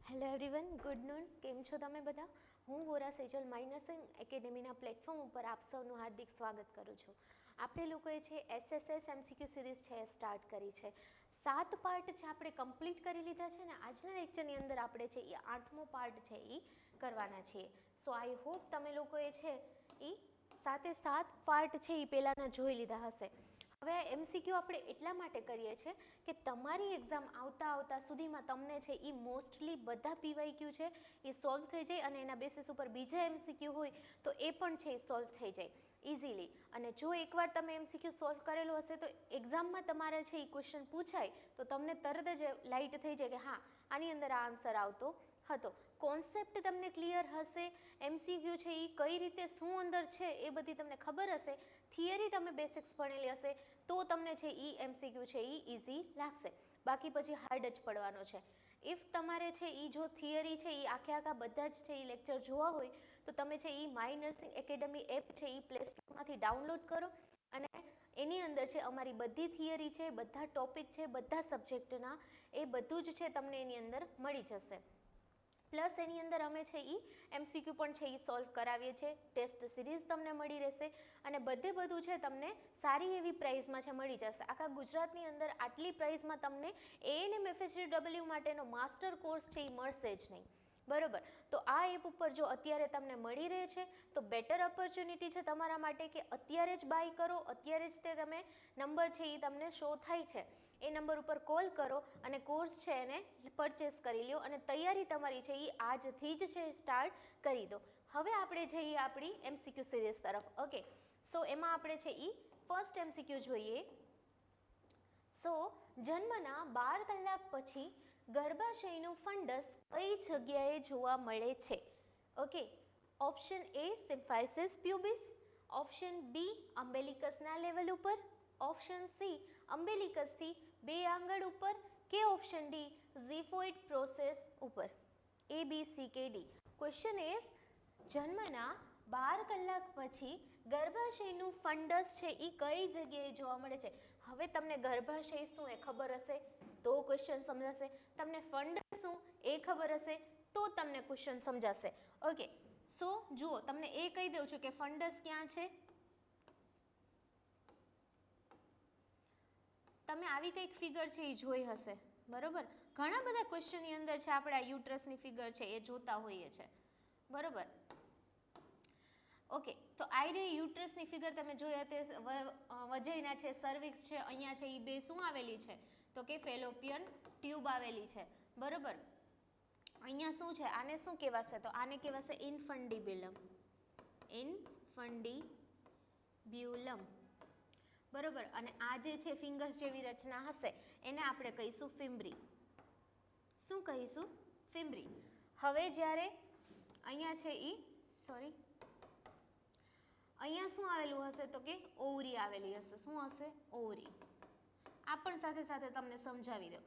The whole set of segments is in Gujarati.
Hello everyone, good noon. કેમ છો તમે બધા? હું વોરા સેજલ માય નર્સિંગ એકેડેમીના પ્લેટફોર્મ ઉપર આપ સૌનું હાર્દિક સ્વાગત કરું છું. આપણે લોકોએ છે SSS MCQ સિરીઝ છે એ સ્ટાર્ટ કરી છે. 7 પાર્ટ છે આપણે કમ્પ્લીટ કરી લીધા છે ને આજના લેક્ચરની અંદર આપણે છે એ 8મો પાર્ટ છે એ કરવાના છીએ. સો આઈ હોપ તમે લોકોએ છે એ 7 પાર્ટ છે એ પહેલાંના જોઈ લીધા હશે. હવે MCQ આપણે એટલા માટે કરીએ છીએ કે તમારી એક્ઝામ આવતા સુધીમાં તમને છે એ મોસ્ટલી બધા PYQ છે એ સોલ્વ થઈ જાય અને એના બેસિસ ઉપર બીજા MCQ હોય તો એ પણ છે એ સોલ્વ થઈ જાય ઇઝીલી. અને જો એકવાર તમે MCQ સોલ્વ કરેલું હશે તો એક્ઝામમાં તમારે છે એ ક્વેશ્ચન પૂછાય તો તમને તરત જ લાઇટ થઈ જાય કે હા આની અંદર આ આન્સર આવતો હતો. કોન્સેપ્ટ તમને ક્લિયર હશે, MCQ છે એ કઈ રીતે શું અંદર છે એ બધી તમને ખબર હશે, થિયરી તમે બેસિક્સ ભણેલી હશે તો તમને છે એ MCQ છે એ ઇઝી લાગશે. બાકી પછી હાર્ડ જ પડવાનો છે. ઇફ તમારે છે એ જો થિયરી છે એ આખા બધા જ છે એ લેક્ચર જોવા હોય તો તમે છે એ માય નર્સિંગ એકેડમી એપ છે એ પ્લે સ્ટોરમાંથી ડાઉનલોડ કરો અને એની અંદર છે અમારી બધી થિયરી છે, બધા ટોપિક છે, બધા સબ્જેક્ટના એ બધું જ છે તમને એની અંદર મળી જશે. પ્લસ એની અંદર અમે છે એ MCQ પણ છે એ સોલ્વ કરાવીએ છીએ, ટેસ્ટ સિરીઝ તમને મળી રહેશે અને બધું છે તમને સારી એવી પ્રાઇઝમાં છે મળી જશે. આખા ગુજરાતની અંદર આટલી પ્રાઇઝમાં તમને ANM FHW માટેનો માસ્ટર કોર્સ છે એ મળશે જ નહીં. બરોબર, તો આ એપ ઉપર જો અત્યારે તમને મળી રહે છે તો બેટર ઓપોર્ચ્યુનિટી છે તમારા માટે કે અત્યારે જ બાય કરો, અત્યારે જ તે તમે નંબર છે એ તમને શો થાય છે એ નંબર ઉપર કોલ કરો અને કોર્સ છે એને પરચેસ કરી લો અને તૈયારી તમારી છે એ આજથી જ છે સ્ટાર્ટ કરી દો. હવે આપણે જઈએ આપણી MCQ સિરીઝ તરફ. ઓકે, સો એમાં આપણે છે એ ફર્સ્ટ MCQ જોઈએ. સો જન્મના 12 કલાક પછી ગર્ભાશયનું ફંડસ કઈ જગ્યાએ જોવા મળે છે? Okay, option A symphysis pubis, option B અમ્બેલિકસના લેવલ ઉપર, ઓપ્શન C અમ્બેલિકસથી 2 આંગળ ઉપર કે ઓપ્શન D ઝીફોઇડ પ્રોસેસ ઉપર. A B C કે D. ક્વેશ્ચન ઇઝ જન્મના 12 કલાક પછી ગર્ભાશયનું ફંડસ છે એ કઈ જગ્યાએ જોવા મળે છે? હવે તમને ગર્ભાશય શું એ ખબર હશે તો ક્વેશ્ચન સમજાશે, તમને ફંડસ શું એ ખબર હશે તો તમને ક્વેશ્ચન સમજાશે. ઓકે, સો જુઓ તમને એ કહી દઉં છું કે ફંડસ ક્યાં છે. તમે આવી કંઈક ફિગર છે એ જોઈ હશે, બરોબર. ઘણા બધા ક્વેશ્ચનની અંદર છે આપણે આ યુટ્રસની ફિગર છે એ જોતા હોઈએ છે, બરોબર. ઓકે, તો આ રે યુટ્રસની ફિગર તમે જોઈ તે વજાઈના છે, સર્વિક્સ છે, અહીંયા છે એ બે શું આવેલી છે તો કે ફેલોપિયન ટ્યુબ આવેલી છે, બરોબર. અહીંયા શું છે, આને શું કહેવાશે તો આને કહેવાશે ઇન્ફન્ડિબ્યુલમ, ઇન્ફન્ડિબ્યુલમ, બરોબર. અને આ જે છે ફિંગર્સ જેવી રચના હશે એને આપણે કહીશું ફિમ્બ્રી. શું કહીશું? ફિમ્બ્રી. હવે જ્યારે અહીંયા છે એ સોરી અહીંયા શું આવેલું હશે તો કે ઓવરી આવેલી હશે. શું હશે? ઓવરી. આ પણ સાથે સાથે તમને સમજાવી દો.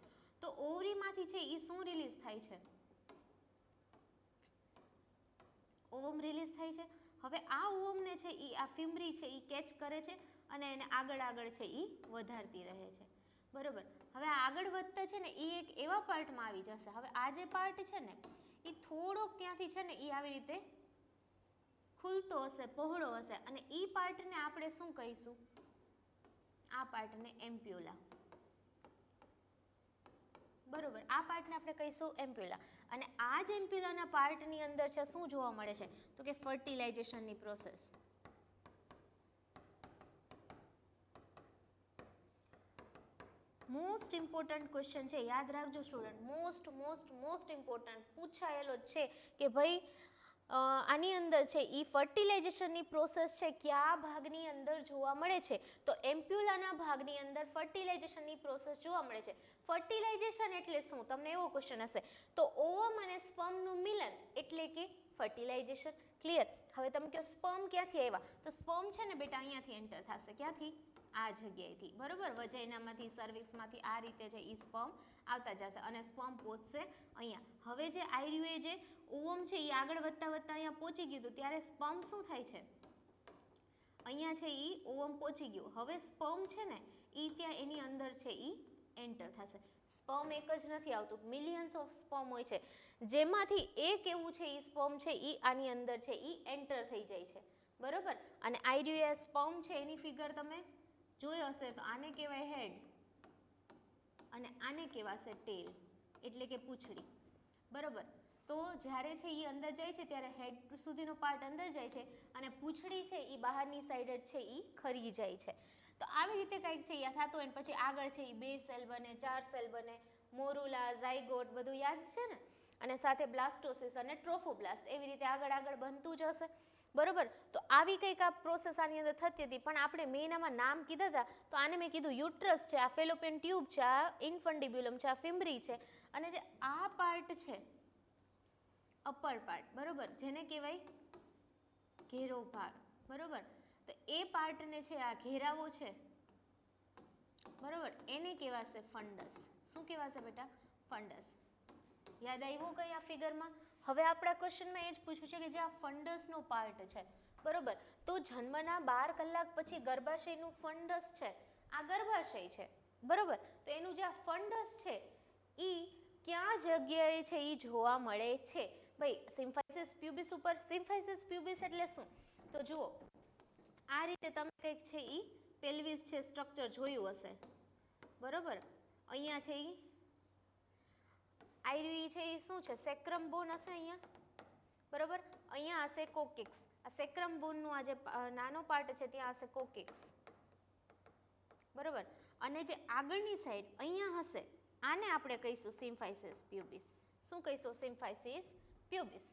તો ઓવરીમાંથી છે એ શું રિલીઝ થાય છે? ઓવમ રિલીઝ થાય છે. હવે આ ઓવમને છે એ આ ફિમ્બ્રી છે એ કેચ કરે છે અને એને આગળ છે એ વધારતી રહે છે, બરોબર. હવે આગળ વધતા છે ને એ એક એવા પાર્ટમાં આવી જશે. હવે આ જે પાર્ટ છે ને એ થોડોક ત્યાંથી છે ને એ આવી રીતે ખુલતો હશે, પહોળો હશે અને એ પાર્ટને આપણે શું કહીશું? આ પાર્ટને એમ્પ્યુલા, બરોબર. આ પાર્ટને આપણે કહીશું એમ્પ્યુલા. અને આ જ એમ્પ્યુલાના પાર્ટની અંદર છે શું જોવા મળે છે તો કે ફર્ટિલાઇઝેશનની પ્રોસેસ. મોસ્ટ ઇમ્પોર્ટન્ટ ક્વેશ્ચન છે, યાદ રાખજો સ્ટુડન્ટ. મોસ્ટ ઇમ્પોર્ટન્ટ પૂછાયેલો છે કે ભાઈ આની અંદર છે એ ફર્ટિલાઇઝેશનની પ્રોસેસ છે કયા ભાગની અંદર જોવા મળે છે તો એમ્પ્યુલાના ભાગની અંદર ફર્ટિલાઇઝેશનની પ્રોસેસ જોવા મળે છે. ફર્ટિલાઇઝેશન એટલે શું તમને એવો ક્વેશ્ચન હશે તો ઓવમ અને સ્પર્મનું મિલન એટલે કે ફર્ટિલાઇઝેશન. ક્લિયર? હવે તમે કહો સ્પર્મ ક્યાંથી આવ્યા તો સ્પર્મ છે ને બેટા અહીંયાથી એન્ટર થશે. ક્યાંથી? આ જગ્યાએથી, બરોબર. વજાઈનામાંથી, સર્વિક્સમાંથી આ રીતે છે એ સ્પર્મ આવતા જશે અને સ્પર્મ પહોંચશે અહીંયા. હવે જે આયર્યું એ જે ઓવમ છે એ આગળ વધતા અહીંયા પહોંચી ગયું હતું ત્યારે સ્પર્મ શું થાય છે? અહીંયા છે એ ઓવમ પહોંચી ગયું. હવે સ્પર્મ છે ને એ ત્યાં એની અંદર છે એ એન્ટર થશે. સ્પર્મ એક જ નથી આવતું, મિલિયન્સ ઓફ સ્પર્મ હોય છે. જેમાંથી એક એવું છે એ સ્પર્મ છે એ આની અંદર છે એ એન્ટર થઈ જાય છે, બરોબર. અને આઈ સ્પર્મ છે એની ફિગર તમે જોઈ હશે તો આને કહેવાય હેડ અને આને કહેવાશે ટેલ, એટલે કે પૂંછડી, બરોબર. તો જ્યારે છે એ અંદર જાય છે ત્યારે હેડ સુધીનો પાર્ટ અંદર જાય છે અને પૂંછડી છે એ બહારની સાઈડ જ છે એ ખરી જાય છે. તો આવી રીતે કંઈક છે એ થતું હોય ને પછી આગળ છે એ 2 સેલ બને, 4 સેલ બને, મોરુલા, ઝાયગોટ બધું યાદ છે ને, અને સાથે બ્લાસ્ટોસિસ અને ટ્રોફોબ્લાસ્ટ એવી રીતે આગળ આગળ બનતું જ હશે, બરોબર. તો આવી કંઈક આ પ્રોસેસ આની અંદર થતી હતી, પણ આપણે મેં આમાં નામ કીધા હતા તો આને મેં કીધું યુટ્રસ છે, આ ફેલોપિયન ટ્યુબ છે, આ ઇન્ફન્ડિબ્યુલમ છે, આ ફિમ્બ્રી છે, અને જે આ પાર્ટ છે અપર પાર્ટ, બરોબર, જેને કહેવાય ઘેરો ભાગ, બરોબર. તો એ પાર્ટને છે આ ઘેરાવો છે, બરોબર, એને કહેવાશે ફંડસ. શું કહેવાશે બેટા? ફંડસ. યાદ આવ્યું કઈ આ ફિગરમાં? હવે આપણા ક્વેશ્ચનમાં એ જ પૂછ્યું છે કે જે આ ફંડસનો પાર્ટ છે, બરોબર, તો જન્મના 12 કલાક પછી ગર્ભાશયનું ફંડસ છે, આ ગર્ભાશય છે, બરોબર. તો એનું જે આ ફંડસ છે એ ક્યાં જગ્યાએ છે એ જોવા મળે છે? ભાઈ સિમ્ફાઇસિસ પ્યુબિસ ઉપર. સિમ્ફાઇસિસ પ્યુબિસ એટલે શું? તો જુઓ આ રીતે તમે કંઈક છે એ પેલ્વિસ છે સ્ટ્રક્ચર જોયું હશે, બરોબર. અહીંયા છે એ આઈરી છે એ શું છે? સેક્રમ બોન હશે અહીંયા, બરોબર. અહીંયા હશે કોકિક્સ. આ સેક્રમ બોનનું આ જે નાનો પાર્ટ છે ત્યાં હશે કોકિક્સ, બરોબર. અને જે આગળની સાઈડ અહીંયા હશે આને આપણે કહીશું સિમ્ફાઇસિસ પ્યુબિસ. શું કહીશું? સિમ્ફાઇસિસ પ્યુબિસ,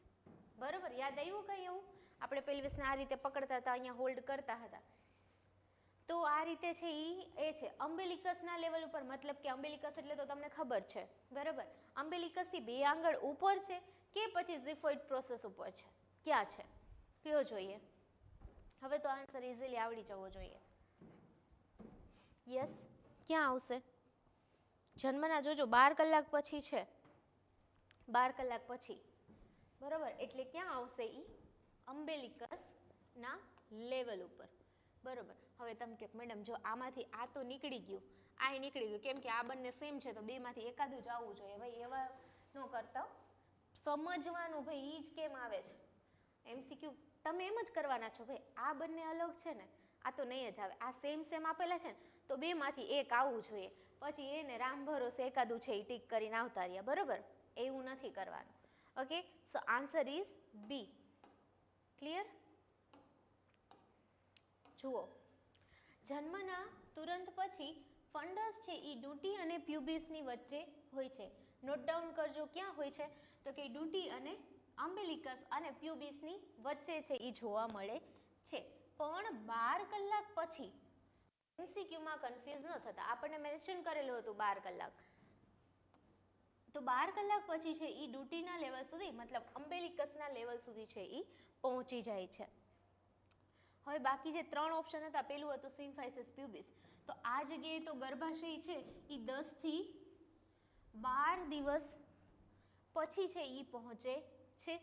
બરોબર. યાદ આવ્યું કઈ એવું? આપણે પેલ્વિસને આ રીતે પકડતા હતા, અહીંયા હોલ્ડ કરતા હતા. તો આ રીતે છે એ છે અમ્બેલિકસના લેવલ ઉપર, મતલબ કે અમ્બેલિકસ એટલે તો તમને ખબર છે, બરોબર. અમ્બેલિકસથી 2 આંગળ ઉપર છે કે પછી ઝિફોઇડ પ્રોસેસ ઉપર છે? ક્યાં છે? કયો જોઈએ? હવે તો આન્સર ઇઝીલી આવડી જવો જોઈએ. યસ, ક્યાં આવશે? જન્મના જોજો 12 કલાક પછી છે, 12 કલાક પછી, બરોબર. એટલે ક્યાં આવશે ઈ? અમ્બેલિકસના લેવલ ઉપર, બરોબર. હવે તમે કે મેડમ જો આમાંથી આ તો નીકળી ગયું, આ નીકળી ગયું, કેમ કે આ બંને સેમ છે તો બેમાંથી એકાદું જ આવવું જોઈએ. ભાઈ એવા ન કરતા, સમજવાનું ભાઈ ઈ જ કેમ આવે છે એમસીક્યુ. તમે એમ જ કરવાના છો ભાઈ આ બંને અલગ છે ને, આ તો નહીં જ આવે, આ સેમ સેમ આપેલા છે ને તો બેમાંથી એક આવવું જોઈએ, પછી એને રામ ભરોસે એકાદું છે એ ટીક કરીને આવતા રહ્યા, બરોબર. એવું નથી કરવાનું. Okay, so answer is B. Clear? જુઓ, જન્મના તુરંત પછી ફંડસ છે એ ડૂંટી અને પ્યુબિસની વચ્ચે હોય છે. નોટ ડાઉન કરજો ક્યાં હોય છે? તો કે ડૂંટી અને અમ્બેલિકસ અને પ્યુબિસની વચ્ચે છે એ જોવા મળે છે. પણ 12 કલાક પછી, એમસીક્યુમાં કન્ફ્યુઝ ન થતા, આપણને મેન્શન કરેલું હતું 12 કલાક, તો 12 કલાક પછી છે એ ડૂંટીના લેવલ સુધી, મતલબ અમ્બેલિકસના લેવલ સુધી છે એ પહોંચી જાય છે. હવે બાકી જે 3 ઓપ્શન હતા, પેલું હતું સિમ્ફાઇસિસ પ્યુબિસ, તો આ જગ્યાએ તો ગર્ભાશય છે એ 10 થી 12 દિવસ પછી છે એ પહોંચે છે.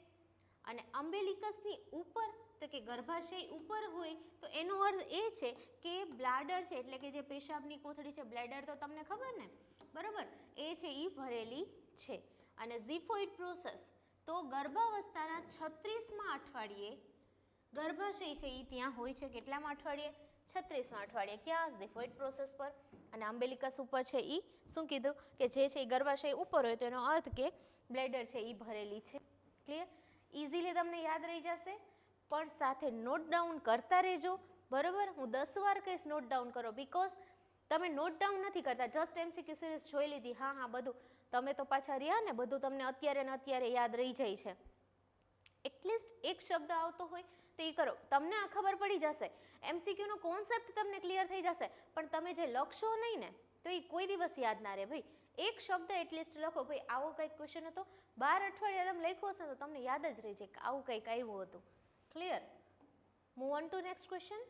અને અમ્બેલિકસની ઉપર, તો કે ગર્ભાશય ઉપર હોય તો એનો અર્થ એ છે કે બ્લાડર છે, એટલે કે જે પેશાબની કોથળી છે, બ્લેડર તો તમને ખબર ને, બરોબર, એ છે એ ભરેલી છે. અને ઝિફોઇડ પ્રોસેસ તો ગર્ભાવસ્થાના 36મા અઠવાડિયે ગર્ભાશય છે એ ત્યાં હોય છે. કેટલામાં અઠવાડિયે? 36મા અઠવાડિયે. ક્યાં? ઝિફોઇડ પ્રોસેસ પર. અને અમ્બેલિકસ ઉપર છે એ શું કીધું કે જે છે એ ગર્ભાશય ઉપર હોય તો એનો અર્થ કે બ્લેડર છે એ ભરેલી છે. ક્લિયર? ઇઝીલી તમને યાદ રહી જશે, પણ સાથે નોટ ડાઉન કરતા રહેજો, બરોબર. હું 10 વાર કહીશ નોટ ડાઉન કરો, બીકોઝ તમે નોટ ડાઉન નથી કરતા, જસ્ટ એમસીક્યુ સિરીઝ જોઈ લીધી, હા હા બધું, તમે તો પાછા રહ્યા ને, બધું તમને અત્યારે ને અત્યારે યાદ રહી જાય છે. એટલીસ્ટ એક શબ્દ આવતો હોય તો એ કરો, તમને આ ખબર પડી જશે, એમસીક્યુનો કોન્સેપ્ટ તમને ક્લિયર થઈ જશે, પણ તમે જે લખશો નહીં ને તો એ કોઈ દિવસ યાદ ના રહે. ભાઈ એક શબ્દ એટલીસ્ટ લખો, ભાઈ આવો કંઈક ક્વેશ્ચન હતો, 12 અઠવાડિયા તમે લખ્યો હશે તો તમને યાદ જ રહી જાય કે આવું કંઈક આવ્યું હતું. Clear? Move on two next question.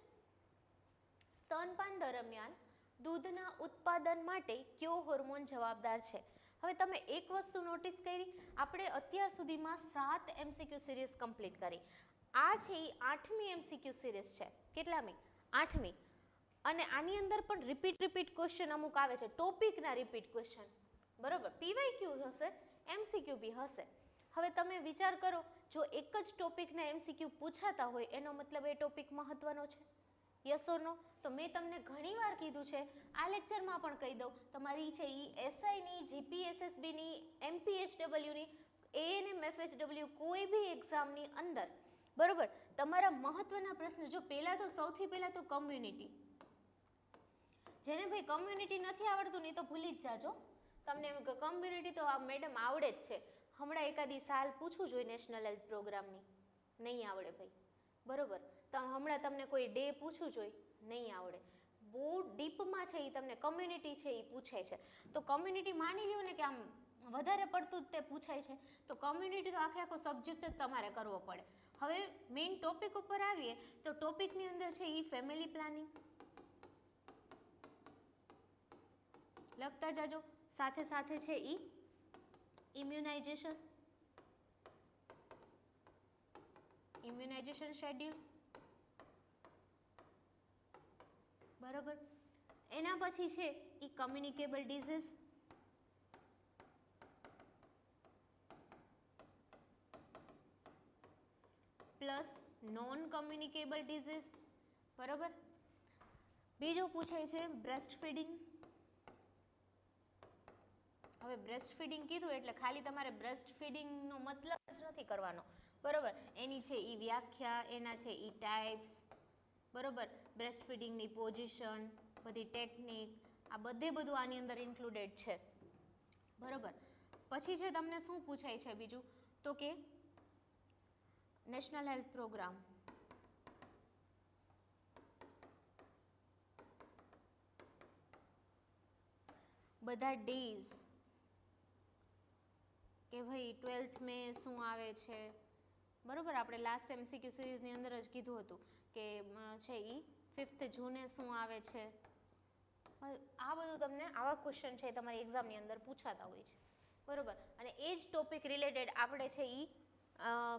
સ્તનપાન દરમિયાન દૂધના ઉત્પાદન માટે કયો હોર્મોન જવાબદાર છે? હવે તમે એક વસ્તુ નોટિસ કરી, આપણે અત્યાર સુધીમાં 7 એમસીક્યુ સિરીઝ કમ્પ્લીટ કરી. આ છે એ 8મી એમસીક્યુ સિરીઝ છે. કેટલામી? 8મી. અને આની અંદર પણ રિપીટ ક્વેશ્ચન અમુક આવે છે, ટોપિકના રિપીટ ક્વેશ્ચન, બરોબર. પીવાયક્યુ હશે, એમસીક્યુ બી હશે. હવે તમે વિચાર કરો, જો એક જ ટોપિકના MCQ પૂછાતા હોય એનો મતલબ એ ટોપિક મહત્વનો છે, યસ ઓર નો? તો મેં તમને ઘણીવાર કીધું છે, આ લેક્ચરમાં પણ કહી દઉં, તમારી છે એ SIની, GPSSBની, MPHWની, ANM FHW કોઈ બી એક્ઝામની અંદર, બરોબર, તમારા મહત્વના પ્રશ્ન, જો પહેલા તો સૌથી પહેલા તો કમ્યુનિટી, જેને ભાઈ કમ્યુનિટી નથી આવડતું ને તો ભૂલી જ જાજો. તમને એમ કે કમ્યુનિટી તો આ મેડમ આવડે જ છે, હમણાં એકાદી સાલ પૂછવું જોઈએ નેશનલ હેલ્થ પ્રોગ્રામની, નહીં આવડે ભાઈ, બરોબર. તો હમણાં તમને કોઈ ડે પૂછવું જોઈએ, નહીં આવડે. બહુ ડીપમાં છે એ તમને કમ્યુનિટી છે એ પૂછે છે, તો કમ્યુનિટી માની લ્યો ને કે આમ વધારે પડતું જ તે પૂછાય છે, તો કમ્યુનિટી તો આખો સબ્જેક્ટ જ તમારે કરવો પડે. હવે મેઇન ટોપિક ઉપર આવીએ તો ટોપિકની અંદર છે એ ફેમિલી પ્લાનિંગ લખતા જાજો, સાથે સાથે છે એ ઇમ્યુનાઇઝેશન શેડ્યુલ, બરોબર. એના પછી છે એ communicable disease, plus non communicable disease, બરોબર. બીજું પૂછાય છે બ્રેસ્ટ ફીડિંગ. હવે બ્રેસ્ટ ફીડિંગ કીધું એટલે ખાલી તમારે બ્રેસ્ટ ફીડિંગનો મતલબ જ નથી કરવાનો, બરોબર. એની છે એ વ્યાખ્યા, એના છે એ ટાઈપ્સ, બરોબર. બ્રેસ્ટ ફીડિંગની પોઝિશન, બધી ટેકનિક, આ બધું આની અંદર ઇન્ક્લુડેડ છે, બરોબર. પછી છે તમને શું પૂછાય છે બીજું, તો કે નેશનલ હેલ્થ પ્રોગ્રામ, બધા ડેઝ, કે ભાઈ 12th મે શું આવે છે, બરોબર. આપણે લાસ્ટ MCQ સિરીઝની અંદર જ કીધું હતું કે છે એ 5th જૂને શું આવે છે. આ બધું તમને આવા ક્વેશ્ચન છે તમારી એક્ઝામની અંદર પૂછાતા હોય છે, બરોબર. અને એ જ ટોપિક રિલેટેડ આપણે છે એ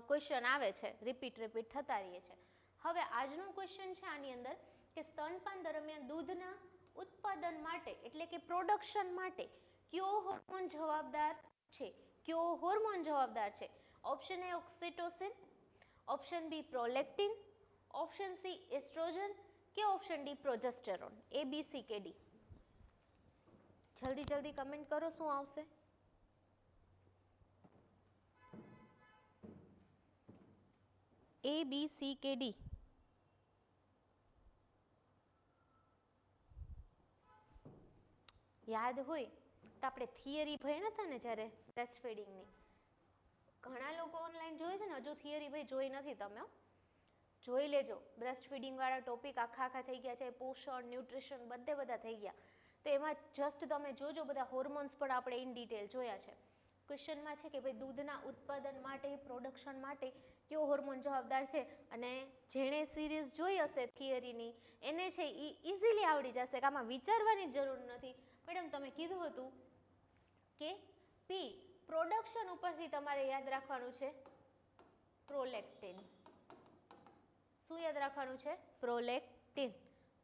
ક્વેશ્ચન આવે છે, રિપીટ થતા રહીએ છે. હવે આજનો ક્વેશ્ચન છે આની અંદર કે સ્તનપાન દરમિયાન દૂધના ઉત્પાદન માટે એટલે કે પ્રોડક્શન માટે કયો હોર્મોન જવાબદાર છે? કયો હોર્મોન જવાબદાર છે? Option A oxytocin, option B prolactin, option C oestrogen કે ઓપ્શન ડી પ્રોજેસ્ટેરોન. ABCD. જલ્દી કમેન્ટ કરો શું આવશે. ABCD. યાદ હોય તો આપણે થિયરી ભણ્યા હતા ને જ્યારે બ્રેસ્ટ ફીડિંગની, ઘણા લોકો ઓનલાઈન જોવે છે ને, હજુ થિયરી ભાઈ જોઈ નથી તમે, જોઈ લેજો. બ્રેસ્ટ ફીડિંગ વાળા ટોપિક આખા થઈ ગયા છે, પોષણ, ન્યુટ્રિશન બધા થઈ ગયા. તો એમાં જસ્ટ તમે જોજો, બધા હોર્મોન્સ પણ આપણે ઇન ડિટેલ જોયા છે. ક્વેશ્ચનમાં છે કે ભાઈ દૂધના ઉત્પાદન માટે, પ્રોડક્શન માટે કયો હોર્મોન જવાબદાર છે, અને જેણે સિરીઝ જોઈ હશે થિયરીની એને છે એ ઇઝીલી આવડી જશે કે આમાં વિચારવાની જરૂર નથી. મેડમ તમે કીધું હતું કે પી પ્રોડક્શન ઉપરથી તમારે યાદ રાખવાનું છે પ્રોલેક્ટિન. શું યાદ રાખવાનું છે? પ્રોલેક્ટિન,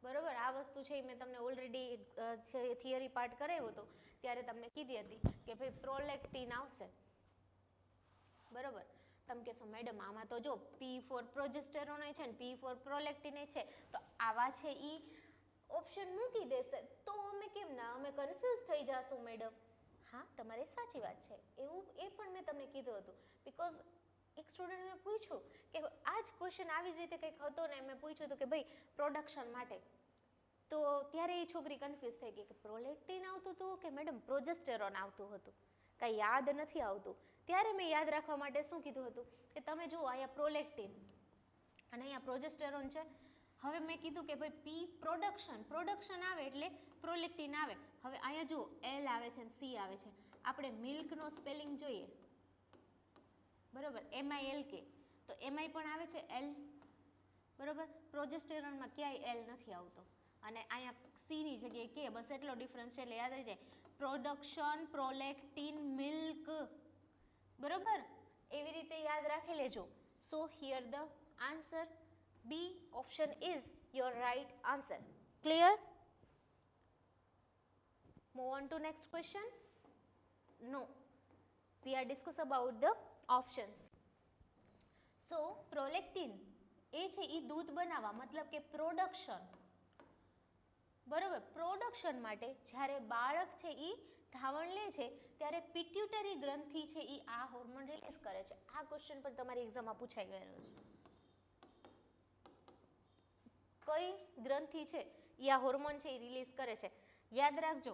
બરોબર. આ વસ્તુ છે મેં તમને ઓલરેડી થિયરી પાર્ટ કરાવ્યો હતો ત્યારે તમને કીધી હતી કે ભાઈ પ્રોલેક્ટિન આવશે, બરોબર. તમે કહેશો મેડમ આમાં તો જો P ફોર પ્રોજેસ્ટેરોન છે ને P ફોર પ્રોલેક્ટિન છે, તો આવા છે એ ઓપ્શન મૂકી દેશે તો અમે કેમ ના, અમે કન્ફ્યુઝ થઈ જાશું મેડમ. હા, તમારી સાચી વાત છે, એવું એ પણ મેં તમને કીધું હતું. બિકોઝ એક સ્ટુડન્ટને પૂછ્યું કે આ જ ક્વેશ્ચન આવી જ રીતે કંઈક હતો ને, મેં પૂછ્યું હતું કે ભાઈ પ્રોડક્શન માટે, તો ત્યારે એ છોકરી કન્ફ્યુઝ થઈ ગઈ કે પ્રોલેક્ટિન આવતું હતું કે મેડમ પ્રોજેસ્ટેરોન આવતું હતું, કાંઈ યાદ નથી આવતું. ત્યારે મેં યાદ રાખવા માટે શું કીધું હતું કે તમે જુઓ અહીંયા પ્રોલેક્ટિન અને અહીંયા પ્રોજેસ્ટેરોન છે. હવે મેં કીધું કે ભાઈ પી પ્રોડક્શન આવે એટલે પ્રોલેક્ટિન આવે. હવે અહીંયા જુઓ L આવે છે અને C આવે છે, આપણે મિલ્કનો સ્પેલિંગ જોઈએ, બરોબર, MILK, તો MI પણ આવે છે L, બરોબર. પ્રોજેસ્ટેરોનમાં ક્યાંય L નથી આવતો અને અહીંયા C ની જગ્યાએ K, બસ એટલો ડિફરન્સ છે એટલે યાદ રહી જાય. પ્રોડક્શન, પ્રોલેક્ટિન, મિલ્ક, બરોબર. એવી રીતે યાદ રાખી લેજો. સો here the answer B option is your right answer. Clear? Move on to next question. No, we are discuss about the options. So prolactin એ છે એ દૂધ બનાવવા મતલબ કે પ્રોડક્શન, બરોબર, પ્રોડક્શન માટે જ્યારે બાળક છે એ ધાવણ લે છે ત્યારે પિટ્યુટરી ગ્રંથિ છે એ આ હોર્મોન રિલીઝ કરે છે. આ ક્વેશ્ચન પણ તમારી એક્ઝામમાં પૂછાઈ ગયેલો છે. કઈ ગ્રંથિ છે એ આ હોર્મોન છે એ રિલીઝ કરે છે? યાદ રાખજો,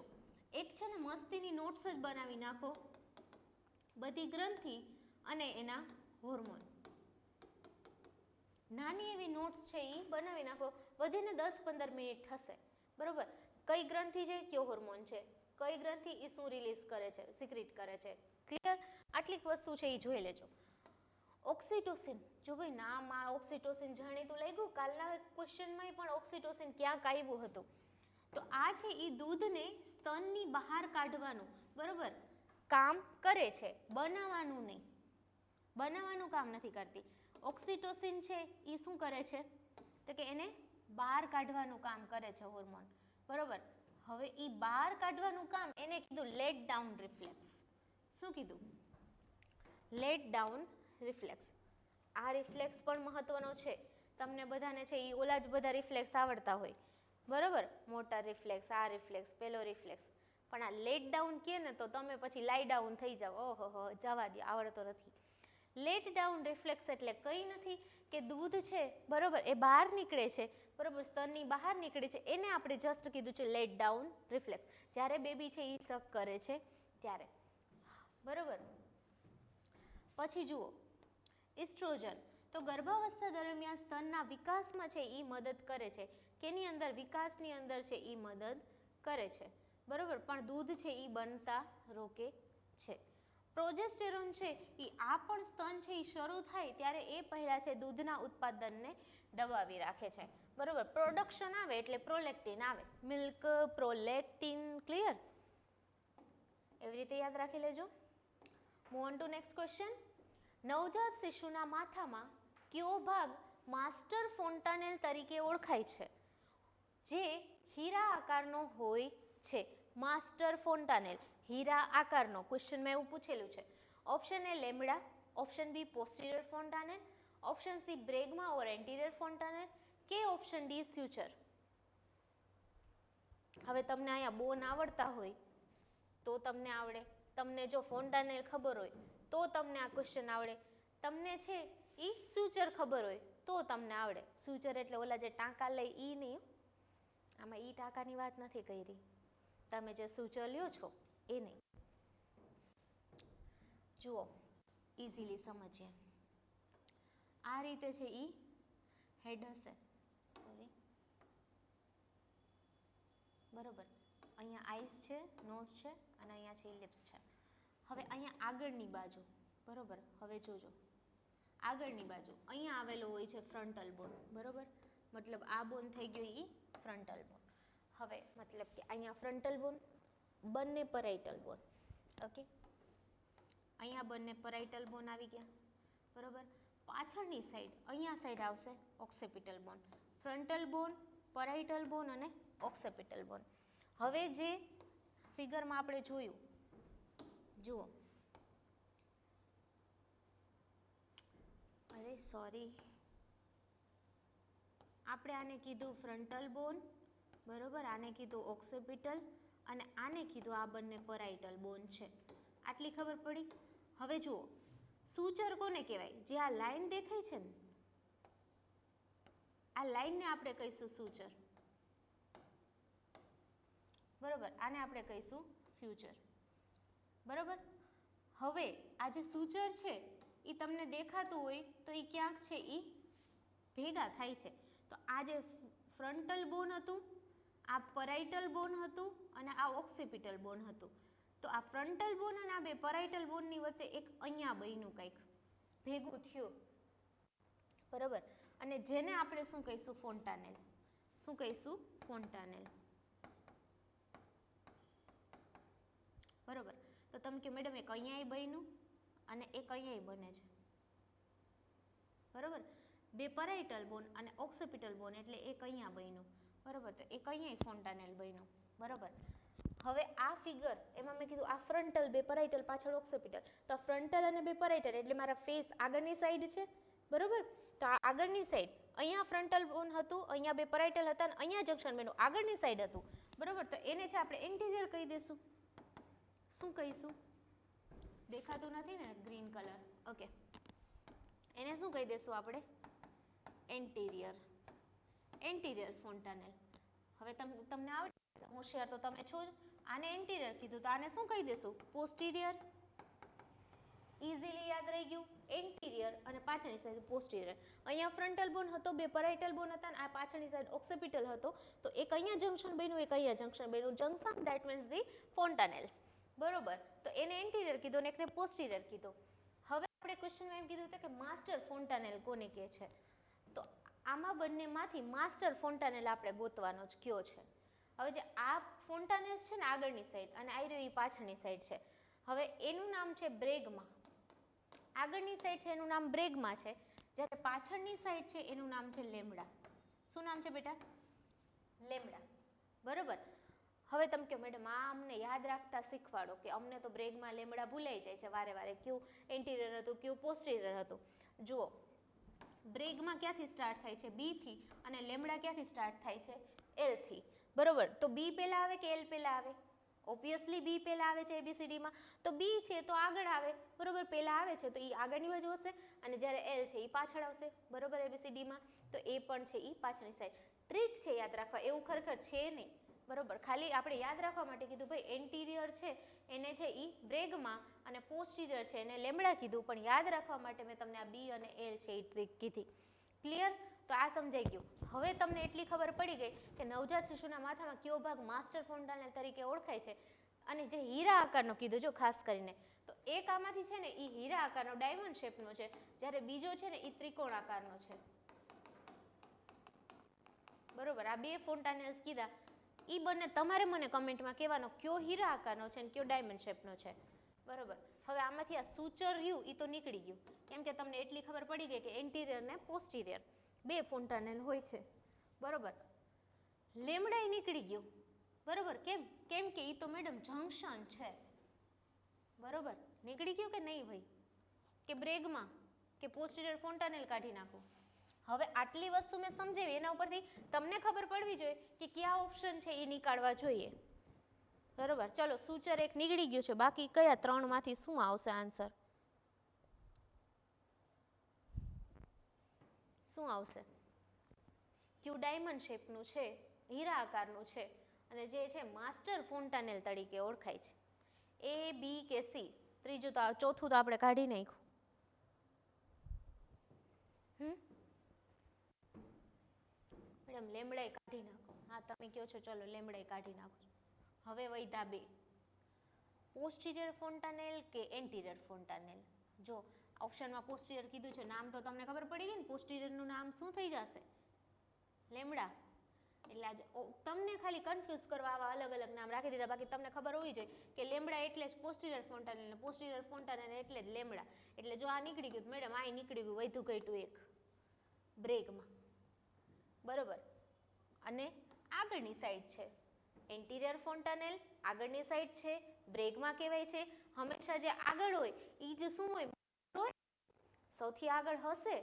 એક છે ને મસ્તીની નોટ્સ જ બનાવી નાખો, બધી ગ્રંથિ અને એના હોર્મોન. નાની એવી નોટ્સ છે એ બનાવી નાખો, વધીને 10-15 મિનિટ થશે, બરોબર. કઈ ગ્રંથિ છે, કયો હોર્મોન છે, કઈ ગ્રંથિ એ શું રિલીઝ કરે છે, સિક્રેટ કરે છે, ક્લિયર? આટલીક વસ્તુ છે એ જોઈ લેજો. ઓક્સિટોસિન, જો ભાઈ નામ આ ઓક્સિટોસિન જાણીતું લાગ્યું, કાલના ક્વેશ્ચનમાં પણ ઓક્સિટોસિન ક્યાંક આવ્યું હતું. તો આ છે એ દૂધને સ્તનની બહાર કાઢવાનું, બરોબર, કામ કરે છે, બનાવવાનું નહીં, બનાવવાનું કામ નથી કરતી. ઓક્સિટોસિન છે એ શું કરે છે તો કે એને બહાર કાઢવાનું કામ કરે છે હોર્મોન, બરોબર. હવે એ બહાર કાઢવાનું કામ એને કીધું લેટ ડાઉન રિફ્લેક્સ. શું કીધું? Let down reflex. આ રિફ્લેક્સ પણ મહત્વનો છે. તમને બધાને છે એ ઓલા જ બધા રિફ્લેક્સ આવડતા હોય, બરોબર, મોટર રિફ્લેક્સ, આ રિફ્લેક્સ, પેલો રિફ્લેક્સ, પણ આ લેટ ડાઉન કહે ને તો તમે પછી લાઈ ડાઉન થઈ જાઓ, ઓહો જવા દો, આવડતો નથી. લેટ ડાઉન રિફ્લેક્સ એટલે કંઈ નથી કે દૂધ છે, બરોબર, એ બહાર નીકળે છે, બરોબર, સ્તનની બહાર નીકળે છે, એને આપણે જસ્ટ કીધું છે લેટ ડાઉન રિફ્લેક્સ. જ્યારે બેબી છે એ સક કરે છે ત્યારે, બરોબર. પછી જુઓ ઇસ્ટ્રોજન, તો ગર્ભાવસ્થા દરમિયાન સ્તનના વિકાસમાં છે એ મદદ કરે છે. કેની અંદર? વિકાસની અંદર છે એ મદદ કરે છે, બરોબર, પણ દૂધ છે એ બનતા રોકે છે. પ્રોજેસ્ટેરોન છે એ આ પણ સ્તન છે એ શરૂ થાય ત્યારે એ પહેલા છે દૂધના ઉત્પાદનને દબાવી રાખે છે, બરોબર. પ્રોડક્શન આવે એટલે પ્રોલેક્ટિન આવે, મિલ્ક પ્રોલેક્ટિન, ક્લિયર? એવી રીતે યાદ રાખી લેજો. Move on two next question. નવજાત શિશુના માથામાં કયો ભાગ માસ્ટર ફોન્ટાનેલ તરીકે ઓળખાય છે? જે હીરા આકારનો હોય છે. માસ્ટર ફોન્ટાનેલ હીરા આકારનો, ક્વેશ્ચનમાં એવું પૂછેલું છે. Option A lambda, option B posterior fontanelle, option C bregma or anterior fontanelle, કે ઓપ્શન ડી સ્યુચર. હવે તમને અહીંયા બોન આવડતા હોય તો તમને આવડે, તમને જો ફોન્ટાનેલ ખબર હોય તો તમને આ ક્વેશ્ચન આવડે, તમને છે એ સ્યુચર ખબર હોય તો તમને આવડે. સ્યુચર એટલે ઓલા જે ટાંકા લઈ ઈ નહીં, આમાં ઈ ટાંકાની વાત નથી કરી, તમે જે સ્યુચર લ્યો છો એ નહીં. જુઓ ઇઝીલી સમજીએ. આ રીતે છે ઈ હેડ હશે, સોરી, બરોબર. અહીંયા આઈસ છે, નોઝ છે અને અહીંયા છે લિપ્સ છે. હવે અહીંયા આગળની બાજુ, બરોબર, હવે જોજો આગળની બાજુ અહીંયા આવેલો હોય છે ફ્રન્ટલ બોન, બરોબર, મતલબ આ બોન થઈ ગયો એ ફ્રન્ટલ બોન. હવે મતલબ કે અહીંયા ફ્રન્ટલ બોન, બંને પેરાઇટલ બોન, ઓકે, અહીંયા બંને પેરાઇટલ બોન આવી ગયા, બરોબર. પાછળની સાઈડ અહીંયા સાઈડ આવશે ઓક્સિપિટલ બોન, ફ્રન્ટલ બોન, પેરાઇટલ બોન અને ઓક્સિપિટલ બોન. હવે જે ફિગરમાં આપણે જોયું, જુઓ, અરે સોરી, આપણે આને કીધું ફ્રન્ટલ બોન, બરોબર, આને કીધું ઓક્સિપિટલ અને આને કીધું આ બંને પેરાઇટલ બોન છે. આટલી ખબર પડી. હવે જુઓ સૂચર કોને કહેવાય? જે આ લાઈન દેખાય છે ને, આ લાઈનને આપણે કહીશું સૂચર, બરોબર, આને આપણે કહીશું સ્યુચર, બરોબર. હવે આ જે સૂચર છે એ તમને દેખાતું હોય તો એ ક્યાંક છે એ ભેગા થાય છે. તો આ જે ફ્રન્ટલ બોન હતું, આ પેરાઇટલ બોન હતું અને આ ઓક્સિપિટલ બોન હતું. તો આ ફ્રન્ટલ બોન અને આ બે પેરાઇટલ બોનની વચ્ચે એક અહીંયા બન્યું, કંઈક ભેગું થયું, બરોબર. અને જેને આપણે શું કહીશું? ફોન્ટાનેલ. શું કહીશું? ફોન્ટાનેલ, બરોબર. તો તમે કે મેડમ એક અહીંયાય બન્યું અને એક અહીંયાય બને છે, બરોબર. બે પેરાઇટલ બોન અને ઓક્સિપિટલ બોન એટલે એક અહીંયા બન્યું, બરોબર. તો એક અહીંયાય ફોન્ટાનેલ બન્યું, બરોબર. હવે આ ફિગર એમાં મેં કીધું આ ફ્રન્ટલ, બે પેરાઇટલ, પાછળ ઓક્સિપિટલ. તો ફ્રન્ટલ અને બે પેરાઇટલ એટલે મારા ફેસ આગળની સાઈડ છે, બરોબર. તો આ આગળની સાઈડ અહીંયા ફ્રન્ટલ બોન હતું, અહીંયા બે પેરાઇટલ હતા અને અહીંયા જંક્શન બન્યું આગળની સાઈડ હતું, બરોબર. તો એને છે આપણે એન્ટિરિયર કહી દઈશું. શું કહીશું? દેખાતું નથી ને ગ્રીન કલર, ઓકે. એને શું કહી દઈશું આપણે? Anterior, anterior fontanelle. હવે તમને આવડે, હોશિયાર તો તમે છો જ. આને એન્ટિરિયર કીધું તો આને શું કહી દેશું? પોસ્ટિરિયર. ઇઝીલી યાદ રહી ગયું. એન્ટિરિયર અને પાછળની સાઈડ પોસ્ટિરિયર. અહીંયા ફ્રન્ટલ બોન હતો, બે પેરાઇટલ બોન હતા અને આ પાછળની સાઈડ ઓક્સિપિટલ હતો. તો એક અહીંયા જંક્શન બન્યું, એક અહીંયા જંક્શન બન્યું. જંક્શન ધેટ મીન્સ ધી ફોન્ટાનેલ્સ, બરોબર. તો એને એન્ટિરિયર કીધું અને એકને પોસ્ટિરિયર કીધું. હવે આપણે ક્વેશ્ચનમાં એમ કીધું હતું કે માસ્ટર ફોન્ટાનેલ કોને કહે છે? તો આમાં બંનેમાંથી માસ્ટર ફોન્ટાનેલ આપણે ગોતવાનો જ કયો છે. હવે જે આ ફોન્ટાનેલ્સ છે ને આગળની સાઈડ અને આ રહ્યો એ પાછળની સાઈડ છે. હવે એનું નામ છે બ્રેગમા. આગળની સાઈડ છે એનું નામ બ્રેગમા છે, જ્યારે પાછળની સાઈડ છે એનું નામ છે લેમ્ડા. શું નામ છે બેટા? લેમ્ડા, બરોબર. હવે તમે કહો મેડમ આ અમને યાદ રાખતા શીખવાડો, કે અમને તો બ્રેગમાં લેમ્ડા ભૂલાઈ જાય છે વારે વારે, કયું એન્ટિરિયર હતું કયું પોસ્ટિરિયર હતું. જુઓ, બ્રેગમાં ક્યાંથી સ્ટાર્ટ થાય છે? બી થી. અને લેમ્ડા ક્યાંથી સ્ટાર્ટ થાય છે? એલ થી, બરોબર. તો બી પહેલા આવે કે એલ પહેલા આવે? ઓબ્વિયસલી બી પહેલા આવે છે એબીસીડીમાં. તો બી છે તો આગળ આવે, બરોબર. પહેલા આવે છે તો એ આગળની બાજુ હશે અને જ્યારે એલ છે એ પાછળ આવશે, બરોબર. એબીસીડીમાં તો એ પણ છે એ પાછળની સાઈડ. ટ્રીક છે યાદ રાખવા, એવું ખરેખર છે નહીં, બરોબર. ખાલી આપણે યાદ રાખવા માટે કીધું ભાઈ એન્ટિરિયર છે એને છે એ બ્રેગમાં અને પોસ્ટિરિયર છે એને લેમ્ડા કીધું, પણ યાદ રાખવા માટે મેં તમને આ બી અને એલ છે એ ટ્રીક કીધી. ક્લિયર? તો આ સમજાઈ ગયું. હવે તમને એટલી ખબર પડી ગઈ કે નવજાત શિશુના માથામાં કયો ભાગ માસ્ટર ફોન્ટાનેલ તરીકે ઓળખાય છે. અને જે હીરા આકારનો કીધું જો ખાસ કરીને, તો એક આમાંથી છે ને એ હીરા આકારનો ડાયમંડ શેપનો છે, જ્યારે બીજો છે ને એ ત્રિકોણ આકારનો છે, બરોબર. આ બે ફોન્ટાનેલ્સ કીધા, એ બંને તમારે મને કમેન્ટમાં કહેવાનો કયો હીરા આકારનો છે અને કયો ડાયમંડ શેપનો છે, બરોબર. હવે આમાંથી આ સૂચર રહ્યું એ તો નીકળી ગયું, કેમ કે તમને એટલી ખબર પડી ગઈ કે એન્ટિરિયર ને પોસ્ટિરિયર બે ફોન્ટાનેલ હોય છે, બરોબર. લેમ્ડા નીકળી ગયું, બરોબર. કેમ? કેમ કે એ તો મેડમ જંક્શન છે, બરોબર. નીકળી ગયું કે નહીં ભાઈ? કે બ્રેગમાં કે પોસ્ટિરિયર ફોન્ટાનેલ કાઢી નાખું. હવે આટલી વસ્તુ મેં સમજાવી, એના ઉપરથી તમને ખબર પડવી જોઈએ કે કયા ઓપ્શન છે એ નીકાળવા જોઈએ, બરોબર. ચલો, સૂચર એક નીકળી ગયું છે, બાકી કયા ત્રણમાંથી શું આવશે આન્સર? શું આવશે? ક્યુ ડાયમંડ શેપનું છે, હીરા આકારનું છે અને જે છે માસ્ટર ફોન્ટાનેલ તરીકે ઓળખાય છે. એ, બી કે સી? ત્રીજું તો ચોથું તો આપણે કાઢી નાખ્યું. મેડમ લેમ્ડા કાઢી નાખો. હા, તમે કહો છો ચલો લેમ્ડા કાઢી નાખો. હવે વૈધા બે, પોસ્ટિરિયર ફોન્ટાનેલ કે એન્ટિરિયર ફોન્ટાનેલ. જો ઓપ્શનમાં પોસ્ટિરિયર કીધું છે, નામ તો તમને ખબર પડી ગઈ ને, પોસ્ટિરિયરનું નામ શું થઈ જશે? લેમ્ડા. એટલે આજ તમને ખાલી કન્ફ્યુઝ કરવા આવા અલગ અલગ નામ રાખી દીધા, બાકી તમને ખબર હોવી જોઈએ કે લેમ્ડા એટલે જ પોસ્ટિરિયર ફોન્ટાનેલ ને પોસ્ટિરિયર ફોન્ટાનેલ એટલે જ લેમ્ડા. એટલે જો આ નીકળી ગયું મેડમ, આ નીકળી ગયું, વૈધું ઘટ્યું એક બ્રેકમાં, બરોબર. અને આગળની સાઈડ છે એન્ટિરિયર ફોન્ટાનેલ, આગળની સાઈડ છે બ્રેકમાં કહેવાય છે. હંમેશા જે આગળ હોય એ જ શું હોય? સૌથી આગળ હશે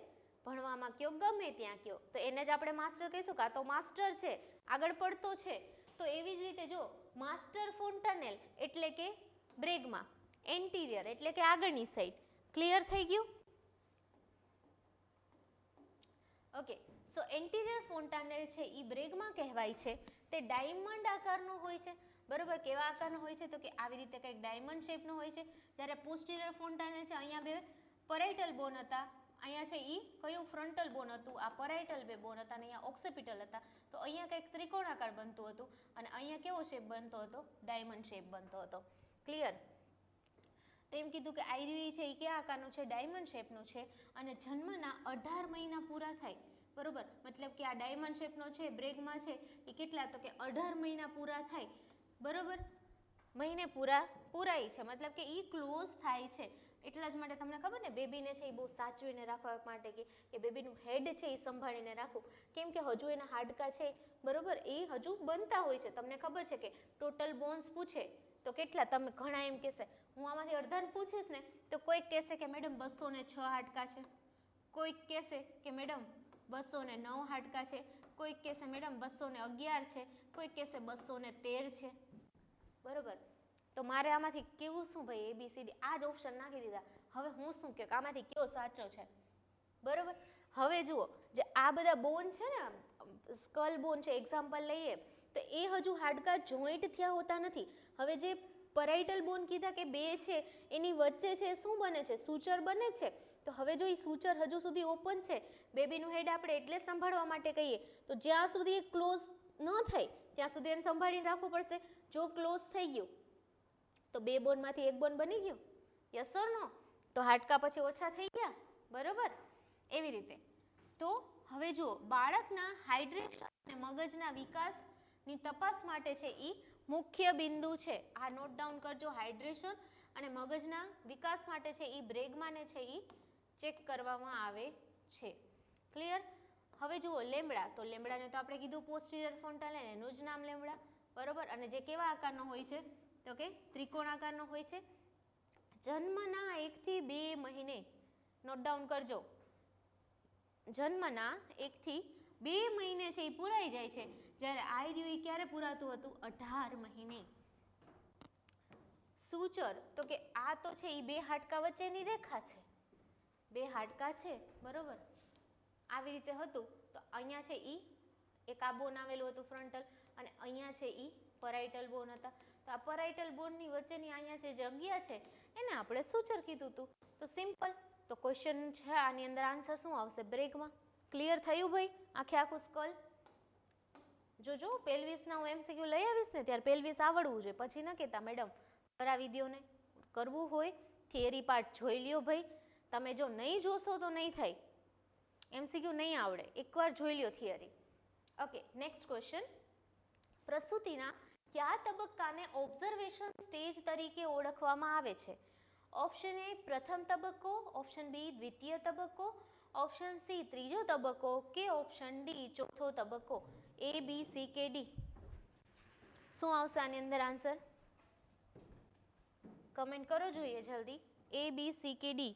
ભણવામાં, કયો ગમે ત્યાં કયો, તો એને જ આપણે માસ્ટર કહીશું. કાં તો માસ્ટર છે, આગળ પડતો છે. તો એવી જ રીતે જો માસ્ટર ફોન્ટાનેલ એટલે કે બ્રેગમાં, એન્ટિરિયર એટલે કે આગળની સાઈડ. ક્લિયર થઈ ગયું? ઓકે. સો એન્ટિરિયર ફોન્ટાનેલ છે એ બ્રેગમાં કહેવાય છે. તે ડાયમંડ આકારનો હોય છે, બરોબર. કેવા આકારનો હોય છે? તો કે આવી રીતે કંઈક ડાયમંડ શેપનો હોય છે. જ્યારે પોસ્ટિરિયર ફોન્ટાનેલ છે, અહીંયા બે પેરાઇટલ બોન હતા, અહીંયા છે એ કયું ફ્રન્ટલ બોન હતું, આ પેરાઇટલ બે બોન હતા અને અહીંયા ઓક્સિપિટલ હતા. તો અહીંયા કંઈક ત્રિકોણાકાર બનતું હતું અને અહીંયા કેવો શેપ બનતો હતો? ડાયમંડ શેપ બનતો હતો. ક્લિયર? તેમ કીધું કે આયર્યું છે એ કયા આકારનું છે? ડાયમંડ શેપનું છે. અને જન્મના 18 મહિના પૂરા થાય, બરોબર. મતલબ કે આ ડાયમંડ શેપનો છે, બ્રેગમાં છે, એ કેટલા? તો કે 18 મહિના પૂરા થાય, બરોબર. મહિને પૂરાય છે, મતલબ કે એ ક્લોઝ થાય છે. એટલા જ માટે તમને ખબર ને બેબીને છે એ બહુ સાચવીને રાખવા માટે કે બેબીનું હેડ છે એ સંભાળીને રાખવું, કેમ કે હજુ એના હાડકા છે બરોબર એ હજુ બનતા હોય છે. તમને ખબર છે કે ટોટલ બોન્સ પૂછે તો કેટલા, તમે ઘણા એમ કહેશે હું આમાંથી અડધાને પૂછીશ ને તો કોઈક કહેશે કે મેડમ 206 હાડકા છે, કોઈક કહેશે કે મેડમ 209 હાડકા છે, કોઈક કહેશે મેડમ 211 છે, કોઈક કહેશે 213 છે, બરોબર. તો મારે આમાંથી કેવું શું ભાઈ ABCD આ જ ઓપ્શન નાખી દીધા. હવે હું શું કે આમાંથી કયો સાચો છે, બરોબર. હવે જુઓ જે આ બધા બોન છે ને, સ્કલ બોન છે એક્ઝામ્પલ લઈએ તો એ હજુ હાડકા જોઈન્ટ થયા હોતા નથી. હવે જે પેરાઇટલ બોન કીધા કે બે છે એની વચ્ચે છે શું બને છે, સૂચર બને છે. તો હવે જો એ સૂચર હજુ સુધી ઓપન છે, બેબીનું હેડ આપણે એટલે જ સંભાળવા માટે કહીએ તો જ્યાં સુધી એ ક્લોઝ ન થાય ત્યાં સુધી એને સંભાળીને રાખવું પડશે. જો ક્લોઝ થઈ ગયું તો બે બોનમાંથી એક બોન બની ગયું, યસ ઓર નો, તો હાડકા પછી ઓછા થઈ ગયા, બરોબર. એવી રીતે તો હવે જુઓ બાળકના હાઇડ્રેશન અને મગજના વિકાસની તપાસ માટે છે એ મુખ્ય બિંદુ છે. આ નોટ ડાઉન કરજો, હાઇડ્રેશન અને મગજના વિકાસ માટે છે એ બ્રેગમાને છે એ ચેક કરવામાં આવે છે. ક્લિયર. હવે જુઓ લેમ્બડા, તો લેમ્બડાને તો આપણે કીધું પોસ્ટિરિયર ફ્રન્ટલ એનું જ નામ લેમ્બડા, બરોબર. અને જે કેવા આકારનો હોય છે તો કે ત્રિકોણ આકારનો હોય છે. જન્મના 1 થી 2 મહિને, નોટ ડાઉન કરજો, જન્મના 1 થી 2 મહિને છે એ પૂરાઈ જાય છે, જ્યારે આ રહ્યું એ ક્યારે પૂરાતું હતું, 18 મહિને. સૂચર, તો કે આ તો છે એ બે હાડકા વચ્ચેની રેખા છે, બે હાડકા છે, બરોબર. આવી રીતે હતું તો અહીંયા છે એ એક આ બોન આવેલું હતું ફ્રન્ટલ અને અહીંયા છે એ પેરાઇટલ બોન હતા. તો આ પેરાઇટલ બોનની વચ્ચેની અહીંયા જે જગ્યા છે એને આપણે સૂચર કીધું હતું. તો સિમ્પલ. તો ક્વેશ્ચન છે આની અંદર આન્સર શું આવશે, બ્રેગમાં. ક્લિયર થયું ભાઈ આખે આખું સ્કલ. જોજો પેલ્વિસના હું MCQ લઈ આવીશ ને ત્યારે પેલ્વિસ આવડવું જોઈએ, પછી ન કહેતા મેડમ કરાવી દો ને. કરવું હોય થિયરી પાર્ટ જોઈ લ્યો ભાઈ, તમે જો નહીં જોશો તો નહીં થાય, MCQ નહીં આવડે, એકવાર જોઈ લ્યો થિયરી. Okay, next question. પ્રસૂતિના કયા તબક્કાને ઓબ્ઝર્વેશન સ્ટેજ તરીકે ઓળખવામાં આવે છે? ઓપ્શન એ પ્રથમ તબક્કો, ઓપ્શન બી દ્વિતીય તબક્કો, ઓપ્શન સી ત્રીજો તબક્કો કે ઓપ્શન ડી ચોથો તબક્કો. A, B, C કે D? શું આવશે આની અંદર આન્સર? કમેન્ટ કરો જોઈએ જલ્દી. A, B, C કે D?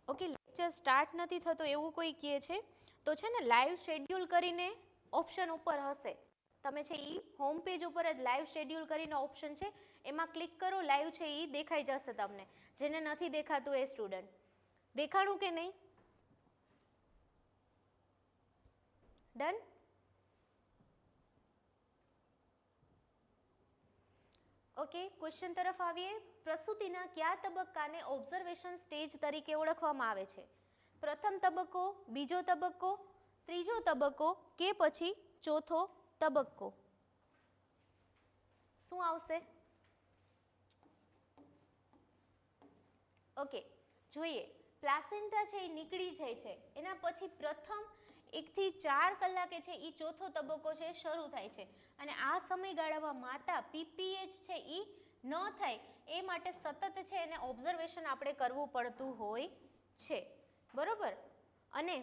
ઓકે, લેક્ચર સ્ટાર્ટ નથી થતો એવું કોઈ કહે છે તો છે ને લાઈવ શેડ્યુલ કરીને ઓપ્શન ઉપર હશે, તમે છે એ હોમ પેજ ઉપર જ લાઈવ શેડ્યુલ કરીને ઓપ્શન છે એમાં ક્લિક કરો, લાઈવ છે એ દેખાઈ જશે તમને. જેને નથી દેખાતું એ સ્ટુડન્ટ. દેખાડું કે નહીં? ડન. ઓકે, ક્વેશ્ચન તરફ આવીએ. પ્રસૂતિના કયા તબક્કાને ઓબ્ઝર્વેશન સ્ટેજ તરીકે ઓળખવામાં આવે છે? પ્રથમ તબક્કો, બીજો તબક્કો, ત્રીજો તબક્કો કે પછી ચોથો તબક્કો? શું આવશે? ઓકે, જોઈએ. પ્લાસેન્ટા છે એ નીકળી જાય છે, એના પછી પ્રથમ 1 થી 4 કલાકે છે એ ચોથો તબક્કો છે શરૂ થાય છે અને આ સમયગાળામાં માતા PPH છે એ ન થાય એ માટે સતત છે એને ઓબ્ઝર્વેશન આપણે કરવું પડતું હોય છે, બરોબર. અને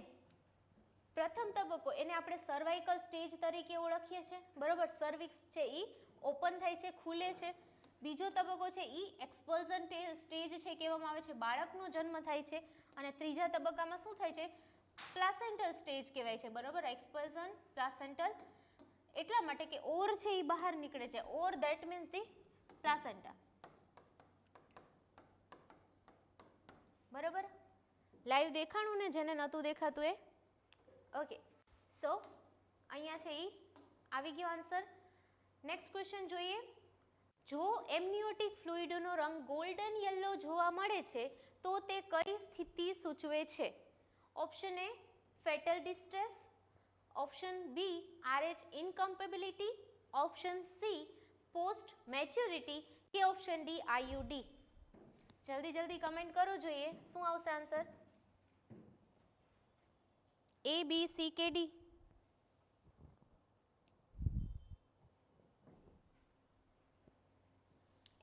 પ્રથમ તબક્કો એને આપણે સર્વાઇકલ સ્ટેજ તરીકે ઓળખીએ છીએ, બરોબર. સર્વિક્સ છે એ ઓપન થાય છે, ખુલે છે. બીજો તબક્કો છે એ એક્સપલ્ઝન સ્ટેજ છે કહેવામાં આવે છે, બાળકનો જન્મ થાય છે. અને ત્રીજા તબક્કામાં શું થાય છે? પ્લાસેન્ટલ સ્ટેજ કહેવાય છે, બરોબર. એક્સપલ્ઝન પ્લાસેન્ટલ એટલા માટે કે ઓર છે એ બહાર નીકળે છે, ઓર ધેટ મીન્સ ધી પ્લાસેન્ટા, બરોબર. લાઈવ દેખાણું ને જેને નહોતું દેખાતું એ? ઓકે, સો અહીંયા છે એ આવી ગયો આન્સર. નેક્સ્ટ ક્વેશ્ચન જોઈએ. જો એમનિયોટિક ફ્લુઇડનો રંગ ગોલ્ડન યલો જોવા મળે છે તો તે કઈ સ્થિતિ સૂચવે છે? Option A fetal distress, option B RH incompatibility, option C post maturity કે ઓપ્શન ડી આયુડી? જલ્દી જલ્દી કમેન્ટ કરો, જોઈએ શું આવશે આન્સર. એ, બી, સી કે ડી?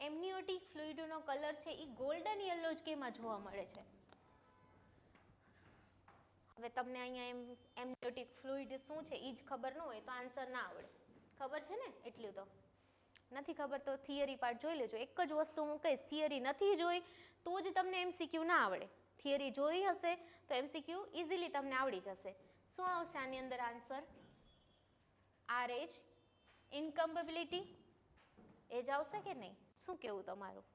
એમનિયોટિક ફ્લુઇડનો કલર છે એ ગોલ્ડન યલો જ કેમાં જોવા મળે છે? હવે તમને અહીંયા એમનિયોટિક ફ્લુઇડ શું છે એ જ ખબર ન હોય તો આન્સર ના આવડે. ખબર છે ને એટલું તો? નથી ખબર તો થિયરી પાર્ટ જોઈ લેજો. એક જ વસ્તુ હું કહીશ, થિયરી નથી જોઈ તો જ તમને એમસીક્યુ ના આવડે. થિયરી જોઈ હશે તો એમસીક્યુ ઇઝીલી તમને આવડી જશે. શું આવશે આની અંદર આન્સર? RH ઇનકમ્પેબિલિટી એ જ આવશે કે નહીં? શું કેવું તમારું?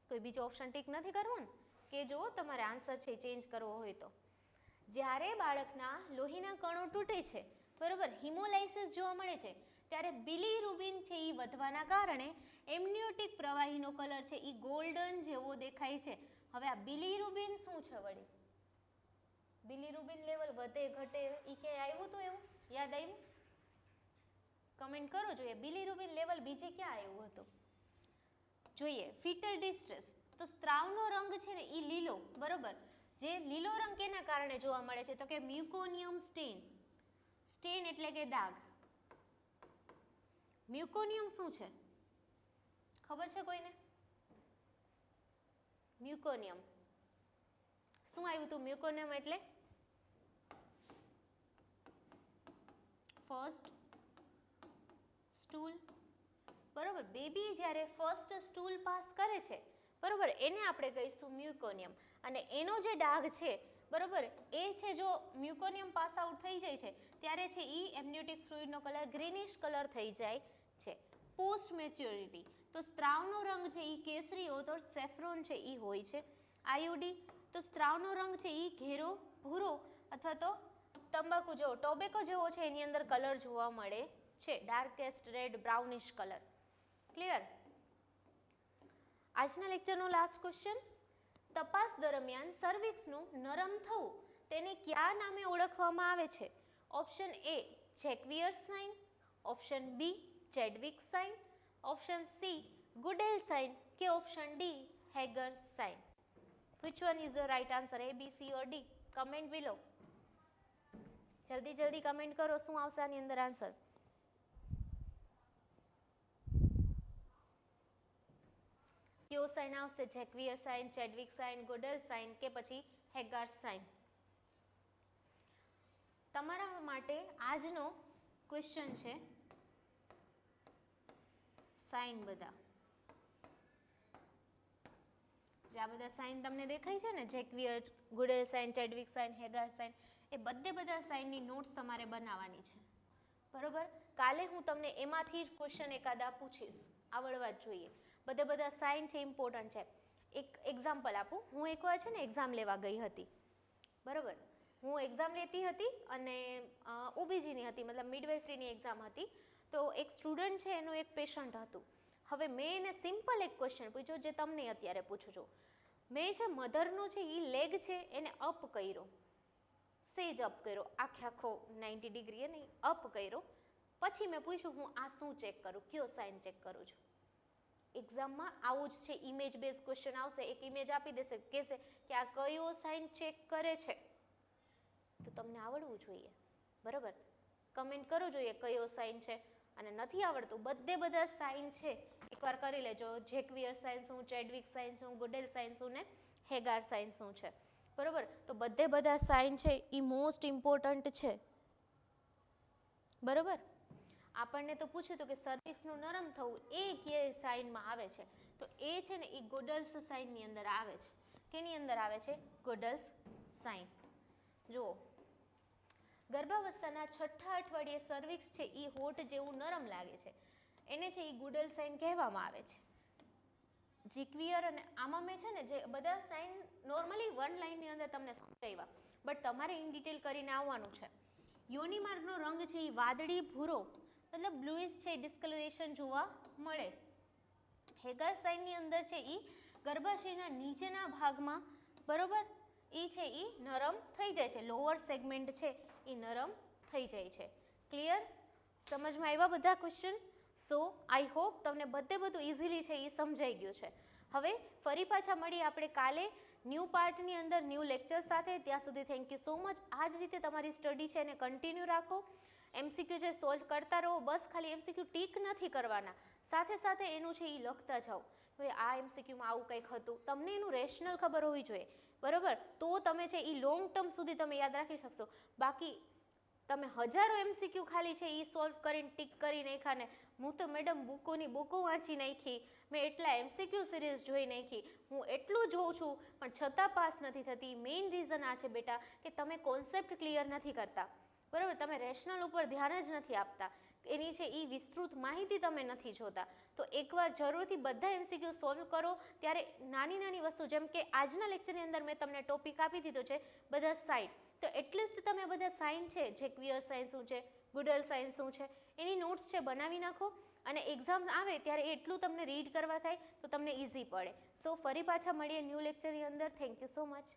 કોઈ બીજો ઓપ્શન ટીક નથી કરવો ને? કે જો તમારે આન્સર છે ચેન્જ કરવો હોય તો. જ્યારે બાળકના લોહીના કણો તૂટે છે, બરોબર, હિમોલાઇસિસ જોવા મળે છે, ત્યારે બિલીરુબિન છે એ વધવાના કારણે એમનિયોટિક પ્રવાહીનો કલર છે એ ગોલ્ડન જેવો દેખાય છે. હવે આ બિલીરુબિન શું છે વળી? બિલીરુબિન લેવલ વધે ઘટે એ ક્યાંય આવ્યું તો એવું યાદ આવ્યું? કમેન્ટ કરો, જોઈએ બિલીરુબિન લેવલ બીજે ક્યાં આવ્યું હતું? જોઈએ ફીટલ ડિસ્ટ્રેસ, તો સ્ત્રાવનો રંગ છે ને એ લીલો, બરોબર. જે લીલો રંગ કેના કારણે જોવા મળે છે? તો કે મ્યુકોનિયમ સ્ટેન. સ્ટેન એટલે કે દાગ. મ્યુકોનિયમ શું છે ખબર છે કોઈને? મ્યુકોનિયમ શું આવ્યું હતું? મ્યુકોનિયમ એટલે ફર્સ્ટ સ્ટૂલ, બરોબર. બેબી જ્યારે ફર્સ્ટ સ્ટૂલ પાસ કરે છે, બરોબર, એને આપણે કહીશું મ્યુકોનિયમ. અને એનો જે ડાઘ છે, બરોબર, એ છે જો મ્યુકોનિયમ પાસ આઉટ થઈ જાય છે ત્યારે છે એ એમનિયોટિક ફ્લુઇડનો કલર ગ્રીનિશ કલર થઈ જાય છે. પોસ્ટ મેચ્યોરિટી, તો સ્ત્રાવનો રંગ છે એ કેસરી હોય તો સેફ્રોન છે એ હોય છે. આયુડી, તો સ્ત્રાવનો રંગ છે એ ઘેરો ભૂરો અથવા તો તંબાકુ જેવો, ટોબેકો જેવો છે એની અંદર કલર જોવા મળે છે, darkest red brownish colour. Clear? આજના લેક્ચરનો લાસ્ટ ક્વેશ્ચન. તપાસ દરમિયાન સર્વિક્સનું નરમ થવું તેને કયા નામે ઓળખવામાં આવે છે? Option A Jacquemier sign, option B Chadwick sign, option C Goodell sign કે option D Hegar sign? Which one is the right answer? A, B, C or D? Comment below. જલ્દી જલ્દી કમેન્ટ કરો, શું આવશે આની અંદર આન્સર? કયો સાઇન આવશે? જેક્વિયર સાઇન, ચેડવિક સાઇન, ગુડેલ સાઇન કે પછી હેગાર સાઇન? તમારા માટે આજનો ક્વેશ્ચન છે સાઇન. બધા જે આ બધા સાઇન તમને દેખાય છે ને, જેક્વિયર, ગુડેલ સાઇન, ચેડવિક સાઇન, હેગાર સાઇન, એ બધા સાઇનની નોટ્સ તમારે બનાવવાની છે, બરોબર. કાલે હું તમને એમાંથી જ ક્વેશ્ચન એકાદા પૂછીશ, આવડવા જ જોઈએ. બધા સાઇન છે ઇમ્પોર્ટન્ટ છે. એક એક્ઝામ્પલ આપું. હું એકવાર છે ને એક્ઝામ લેવા ગઈ હતી, બરોબર. હું એક્ઝામ લેતી હતી અને ઓબીજીની હતી, મતલબ મિડવાઇફરીની એક્ઝામ હતી. તો એક સ્ટુડન્ટ છે એનું એક પેશન્ટ હતું. હવે મેં એને સિમ્પલ એક ક્વેશ્ચન પૂછ્યો જે તમને અત્યારે પૂછું છું. મેં છે મધરનો છે એ લેગ છે એને અપ કર્યો, સેજ અપ કર્યો, આખો 90 ડિગ્રી નહીં અપ કર્યો. પછી મેં પૂછ્યું હું આ શું ચેક કરું, કયો સાઇન ચેક કરું છું? એક્ઝામમાં આવું જ છે, ઇમેજ બેઝ ક્વેશ્ચન આવશે. એક ઇમેજ આપી દેશે, કહેશે કે આ કયો સાઇન ચેક કરે છે, તો તમને આવડવું જોઈએ, બરાબર. કમેન્ટ કરો, જોઈએ કયો સાઇન છે. અને નથી આવડતું, બધા સાઇન છે એકવાર કરી લેજો. જેક્વિયર સાઇન શું, ચેડવિક સાઇન શું, ગુડેલ સાઇન શું ને હેગાર સાઇન શું છે, બરોબર. તો બધા સાઇન છે એ મોસ્ટ ઇમ્પોર્ટન્ટ છે, બરોબર. આપણને તો પૂછ્યું હતું કે સર્વિક્સનું નરમ થવું એ કે સાઇનમાં આવે છે, તો એ છે ને એ ગુડલ્સ સાઇનની અંદર આવે છે. કેની અંદર આવે છે? ગુડલ્સ સાઇન. જુઓ, ગર્ભાવસ્થાના 6થા અઠવાડિયે સર્વિક્સ છે એ હોઠ જેવું નરમ લાગે છે, એને છે એ ગુડલ સાઇન કહેવામાં આવે છે. જેક્વિયર અને આમાં મેં છે ને જે બધા સાઇન નોર્મલી વન લાઇનની અંદર તમને સમજાવ્યા, બટ તમારે ઇન ડિટેલ કરીને આવવાનું છે. યોની માર્ગનો રંગ છે એ વાદળી ભૂરો, મતલબ બ્લુઇશ છે, ડિસ્કલરેશન જોવા મળે. હેગાર સાઇનની અંદર છે એ ગર્ભાશયના નીચેના ભાગમાં, બરોબર, એ છે એ નરમ થઈ જાય છે, લોઅર સેગમેન્ટ છે એ નરમ થઈ જાય છે. ક્લિયર? સમજમાં આવ્યા બધા ક્વેશ્ચન? સો આઈ હોપ તમને બધું ઇઝીલી છે એ સમજાઈ ગયું છે. હવે ફરી પાછા મળીએ આપણે કાલે ન્યૂ પાર્ટની અંદર ન્યૂ લેક્ચર સાથે. ત્યાં સુધી થેન્ક યુ સો મચ. આ જ રીતે તમારી સ્ટડી છે એને કન્ટિન્યુ રાખો. એમસીક્યુ છે સોલ્વ કરતા રહો. બસ ખાલી એમસીક્યુ ટીક નથી કરવાના, સાથે સાથે એનું છે એ લખતા જાઓ. હવે આ એમસીક્યુમાં આવું કંઈક હતું, તમને એનું રેશનલ ખબર હોવી જોઈએ, બરાબર? તો તમે છે એ લોંગ ટર્મ સુધી તમે યાદ રાખી શકશો. બાકી તમે હજારો એમસીક્યુ ખાલી છે એ સોલ્વ કરીને ટીક કરી નાખ્યા ને હું તો મેડમ બુકો વાંચી નાખી, મેં એટલા એમસીક્યુ સિરીઝ જોઈ નાખી, હું એટલું જોઉં છું પણ છતાં પાસ નથી થતી. મેઇન રીઝન આ છે બેટા કે તમે કોન્સેપ્ટ ક્લિયર નથી કરતા, બરાબર? તમે રેશનલ ઉપર ધ્યાન જ નથી આપતા, એની છે એ વિસ્તૃત માહિતી તમે નથી જોતા. તો એકવાર જરૂરથી બધા એમસીક્યુ સોલ્વ કરો. ત્યારે નાની નાની વસ્તુ, જેમ કે આજના લેક્ચરની અંદર મેં તમને ટોપિક આપી દીધો છે બધા સાઇન, તો એટલીસ્ટ તમે બધા સાઇન છે, જે ક્વિયર સાઇન શું છે, ગુડલ સાઇન શું છે, એની નોટ્સ છે બનાવી નાખો. અને એક્ઝામ આવે ત્યારે એટલું તમને રીડ કરવા થાય તો તમને ઇઝી પડે. સો ફરી પાછા મળીએ ન્યૂ લેક્ચરની અંદર. Thank you so much.